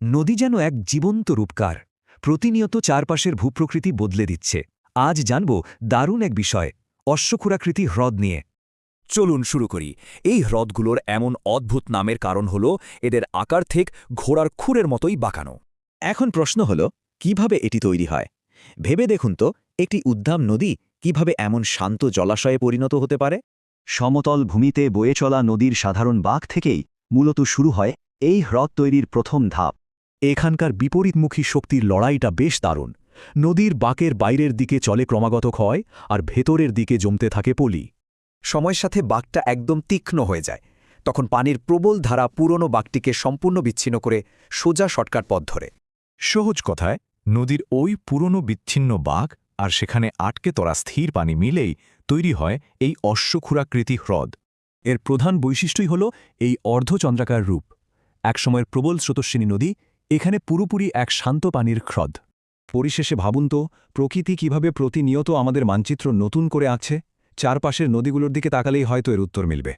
নদী যেন এক জীবন্ত রূপকার, প্রতিনিয়ত চারপাশের ভূপ্রকৃতি বদলে দিচ্ছে। আজ জানব দারুণ এক বিষয়, অশ্বক্ষুরাকৃতি হ্রদ নিয়ে। চলুন শুরু করি। এই হ্রদগুলোর এমন অদ্ভুত নামের কারণ হল এদের আকার ঠিক ঘোড়ার খুরের মতোই বাঁকানো। এখন প্রশ্ন হল, কিভাবে এটি তৈরি হয়? ভেবে দেখুন তো, একটি উদ্দাম নদী কিভাবে এমন শান্ত জলাশয়ে পরিণত হতে পারে? সমতল ভূমিতে বয়ে চলা নদীর সাধারণ বাঁক থেকেই মূলত শুরু হয় এই হ্রদ তৈরির প্রথম ধাপ। এখানকার বিপরীতমুখী শক্তির লড়াইটা বেশ দারুণ। নদীর বাঁকের বাইরের দিকে চলে ক্রমাগত ক্ষয়, আর ভেতরের দিকে জমতে থাকে পলি। সময়ের সাথে বাঁকটা একদম তীক্ষ্ণ হয়ে যায়। তখন পানির প্রবল ধারা পুরনো বাঁকটিকে সম্পূর্ণ বিচ্ছিন্ন করে সোজা শর্টকাট পথ ধরে। সহজ কথায়, নদীর ওই পুরনো বিচ্ছিন্ন বাঁক আর সেখানে আটকে তরা স্থির পানি মিলেই তৈরি হয় এই অশ্বক্ষুরাকৃতি হ্রদ। এর প্রধান বৈশিষ্ট্যই হল এই অর্ধচন্দ্রাকার রূপ। একসময়ের প্রবল স্রোতস্বিনী নদী এখানে পুরোপুরি এক শান্ত পানির হ্রদ। পরিশেষে ভাবুন তো, প্রকৃতি কিভাবে প্রতিনিয়ত আমাদের মানচিত্র নতুন করে আঁকছে। চারপাশের নদীগুলোর দিকে তাকালেই হয়তো এর উত্তর মিলবে।